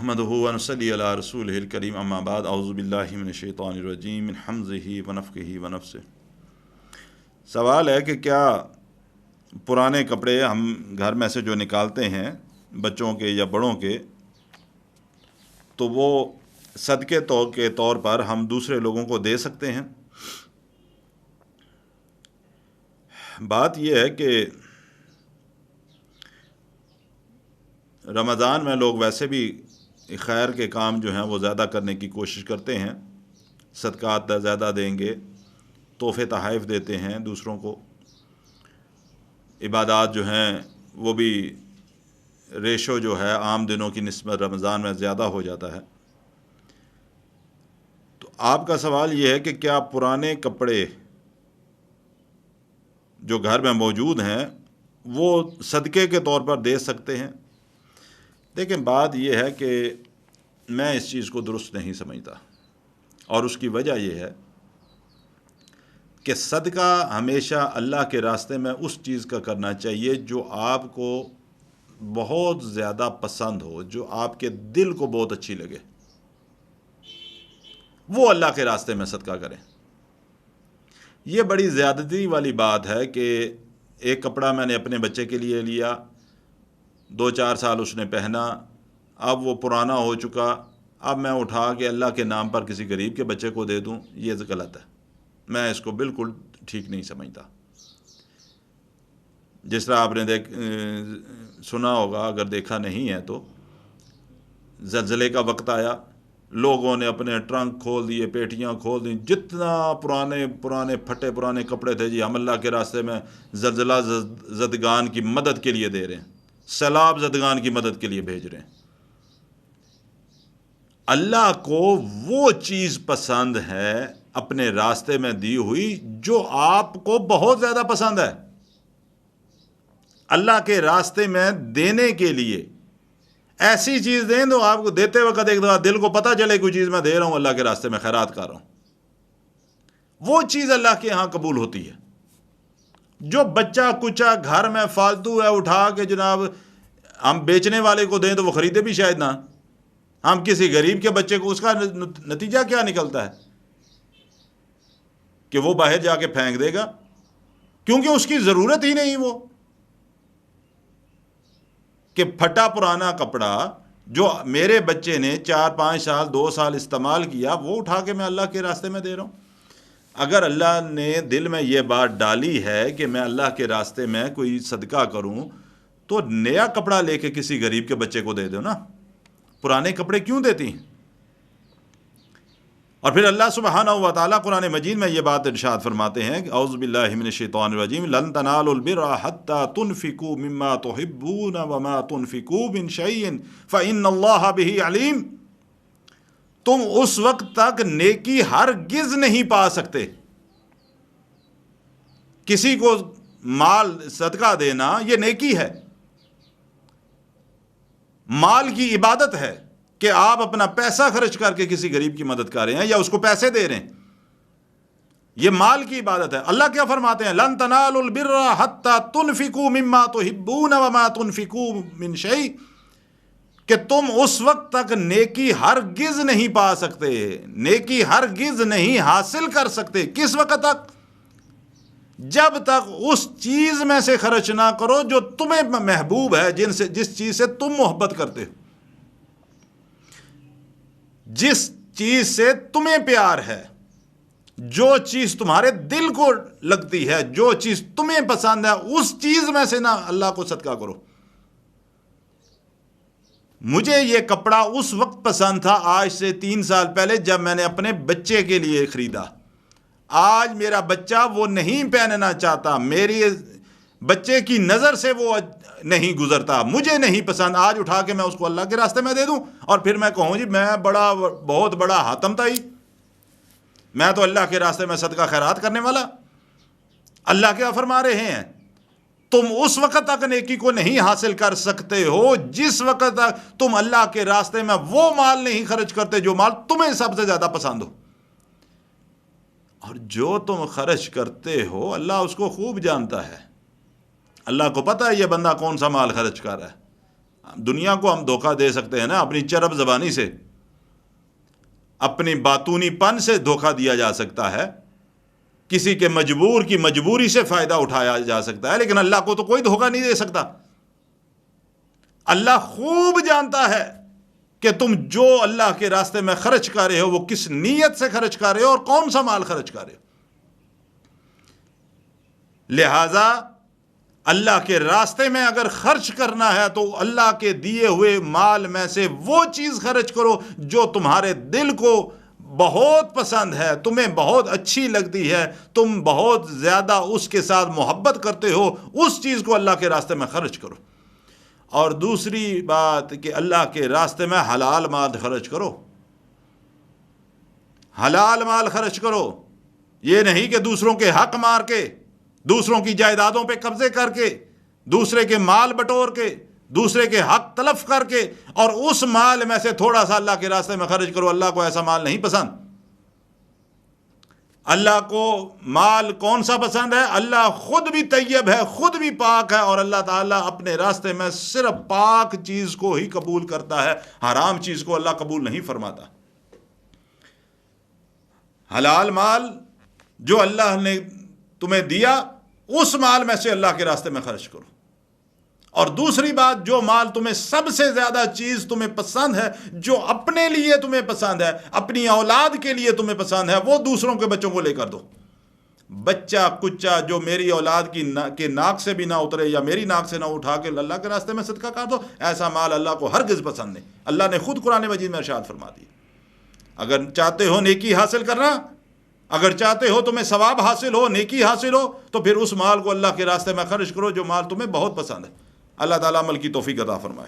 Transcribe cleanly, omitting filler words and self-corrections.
नहमदुहु व नसल्ली अला रसूलिहिल करीम अम्मा बाद औज़ु बिल्लाहि मिनश शैतानिर रजीम मिन हमज़िही व नफ़्ख़िही व नफ़्सिही। सवाल है कि क्या पुराने कपड़े हम घर में से जो निकालते हैं बच्चों के या बड़ों के, तो वो सदक़े के तौर पर हम दूसरे लोगों को दे सकते हैं? बात यह है कि रमज़ान में लोग वैसे भी खैर के काम जो हैं वो ज़्यादा करने की कोशिश करते हैं, सदक़ात ज़्यादा देंगे, तोहफ़े तोहफ़े देते हैं दूसरों को, इबादत जो हैं वो भी रेशो जो है आम दिनों की निस्बत रमज़ान में ज़्यादा हो जाता है। तो आपका सवाल ये है कि क्या पुराने कपड़े जो घर में मौजूद हैं वो सदक़े के तौर पर दे सकते हैं? लेकिन बात यह है कि मैं इस चीज़ को दुरुस्त नहीं समझता, और उसकी वजह यह है कि सदका हमेशा अल्लाह के रास्ते में उस चीज़ का करना चाहिए जो आपको बहुत ज़्यादा पसंद हो, जो आपके दिल को बहुत अच्छी लगे, वो अल्लाह के रास्ते में सदका करें। ये बड़ी ज़्यादती वाली बात है कि एक कपड़ा मैंने अपने बच्चे के लिए लिया, 2-4 साल उसने पहना, अब वो पुराना हो चुका, अब मैं उठा के अल्लाह के नाम पर किसी गरीब के बच्चे को दे दूं, ये गलत है। मैं इसको बिल्कुल ठीक नहीं समझता। जिस तरह आपने सुना होगा, अगर देखा नहीं है तो, ज़लज़ले का वक्त आया, लोगों ने अपने ट्रंक खोल दिए, पेटियां खोल दी, जितना पुराने फटे पुराने कपड़े थे जी, हम अल्लाह के रास्ते में ज़लज़ला ज़दगान की मदद के लिए दे रहे हैं, सैलाब ज़दगान की मदद के लिए भेज रहे हैं। अल्लाह को वो चीज़ पसंद है अपने रास्ते में दी हुई जो आपको बहुत ज़्यादा पसंद है। अल्लाह के रास्ते में देने के लिए ऐसी चीज़ दें तो आपको देते वक्त एक दफ़ा दिल को पता चले कोई चीज़ मैं दे रहा हूँ अल्लाह के रास्ते में, खैरात कर रहा हूँ, वो चीज़ अल्लाह के यहाँ कबूल होती है। जो बच्चा कुचा घर में फालतू है, उठा के जनाब हम बेचने वाले को दें तो वो ख़रीदे भी शायद ना, हम किसी गरीब के बच्चे को, उसका नतीजा क्या निकलता है कि वो बाहर जाके फेंक देगा, क्योंकि उसकी ज़रूरत ही नहीं। वो कि फटा पुराना कपड़ा जो मेरे बच्चे ने 4-5 साल 2 साल इस्तेमाल किया, वो उठा के मैं अल्लाह के रास्ते में दे रहा हूँ। अगर अल्लाह ने दिल में ये बात डाली है कि मैं अल्लाह के रास्ते में कोई सदका करूँ, तो नया कपड़ा लेके किसी गरीब के बच्चे को दे दो ना, पुराने कपड़े क्यों देती हैं? और फिर अल्लाह सुब्हानहू व तआला कुरान मजीद में ये बात इरशाद फरमाते हैं कि औज़ु बिल्लाहि मिनश शैतानिर रजीम, लन तनालुल बिर्रा हत्ता तुनफिकू मिम्मा तुहिब्बून व मा तुनफिकू मिन शैइन फ़इन्नल्लाह बिही अलीम। तुम उस वक्त तक नेकी हरगिज़ नहीं पा सकते। किसी को माल सदका देना ये नेकी है, माल की इबादत है कि आप अपना पैसा खर्च करके किसी गरीब की मदद कर रहे हैं या उसको पैसे दे रहे हैं, ये माल की इबादत है। अल्लाह क्या फरमाते हैं, लन तनालुल बिर्रा हत्ता तुनफिकू मिम्मा तुहिब्बून व मा तुनफिकू मिन शै, कि तुम उस वक्त तक नेकी हरगिज़ नहीं पा सकते, नेकी हरगिज़ नहीं हासिल कर सकते। किस वक्त तक? जब तक उस चीज़ में से खर्च ना करो जो तुम्हें महबूब है, जिस चीज़ से तुम मोहब्बत करते हो, जिस चीज़ से तुम्हें प्यार है, जो चीज़ तुम्हारे दिल को लगती है, जो चीज़ तुम्हें पसंद है, उस चीज़ में से ना अल्लाह को सदका करो। मुझे ये कपड़ा उस वक्त पसंद था, आज से 3 साल पहले, जब मैंने अपने बच्चे के लिए ख़रीदा। आज मेरा बच्चा वो नहीं पहनना चाहता, मेरी बच्चे की नज़र से वो नहीं गुजरता, मुझे नहीं पसंद, आज उठा के मैं उसको अल्लाह के रास्ते में दे दूं और फिर मैं कहूँ जी मैं बहुत बड़ा हातम ताई, मैं तो अल्लाह के रास्ते में सदका खैरात करने वाला। अल्लाह क्या फरमा रहे हैं, तुम उस वक्त तक नेकी को नहीं हासिल कर सकते हो जिस वक्त तक तुम अल्लाह के रास्ते में वो माल नहीं खर्च करते जो माल तुम्हें सबसे ज़्यादा पसंद हो। और जो तुम खर्च करते हो अल्लाह उसको खूब जानता है। अल्लाह को पता है ये बंदा कौन सा माल खर्च कर रहा है, دنیا کو ہم دھوکہ دے سکتے ہیں نا اپنی چرب زبانی سے، اپنی باتونی پن سے دھوکہ دیا جا سکتا ہے، کسی کے مجبور کی مجبوری سے فائدہ اٹھایا جا سکتا ہے، لیکن اللہ کو تو کوئی دھوکہ نہیں دے سکتا۔ اللہ خوب جانتا ہے کہ تم جو اللہ کے راستے میں خرچ کر رہے ہو وہ کس نیت سے خرچ کر رہے ہو اور کون سا مال خرچ کر رہے ہو۔ لہذا اللہ کے راستے میں اگر خرچ کرنا ہے تو اللہ کے دیے ہوئے مال میں سے وہ چیز خرچ کرو جو تمہارے دل کو بہت پسند ہے، تمہیں بہت اچھی لگتی ہے، تم بہت زیادہ اس کے ساتھ محبت کرتے ہو، اس چیز کو اللہ کے راستے میں خرچ کرو۔ اور دوسری بات کہ اللہ کے راستے میں حلال مال خرچ کرو، حلال مال خرچ کرو، یہ نہیں کہ دوسروں کے حق مار کے، دوسروں کی جائیدادوں پہ قبضے کر کے، دوسرے کے مال بٹور کے، دوسرے کے حق تلف کر کے، اور اس مال میں سے تھوڑا سا اللہ کے راستے میں خرچ کرو۔ اللہ کو ایسا مال نہیں پسند۔ اللہ کو مال کون سا پسند ہے؟ اللہ خود بھی طیب ہے، خود بھی پاک ہے، اور اللہ تعالیٰ اپنے راستے میں صرف پاک چیز کو ہی قبول کرتا ہے، حرام چیز کو اللہ قبول نہیں فرماتا۔ حلال مال جو اللہ نے تمہیں دیا اس مال میں سے اللہ کے راستے میں خرچ کرو۔ اور دوسری بات، جو مال تمہیں سب سے زیادہ چیز تمہیں پسند ہے، جو اپنے لیے تمہیں پسند ہے، اپنی اولاد کے لیے تمہیں پسند ہے، وہ دوسروں کے بچوں کو لے کر دو۔ بچہ کچا جو میری اولاد کے ناک سے بھی نہ اترے یا میری ناک سے نہ اٹھا کے اللہ کے راستے میں صدقہ کر دو، ایسا مال اللہ کو ہرگز پسند نہیں۔ اللہ نے خود قرآن مجید میں ارشاد فرما دیا، اگر چاہتے ہو نیکی حاصل کرنا، اگر چاہتے ہو تمہیں ثواب حاصل ہو، نیکی حاصل ہو، تو پھر اس مال کو اللہ کے راستے میں خرچ کرو جو مال تمہیں بہت پسند ہے۔ اللہ تعالیٰ عمل کی توفیق عطا فرمائے۔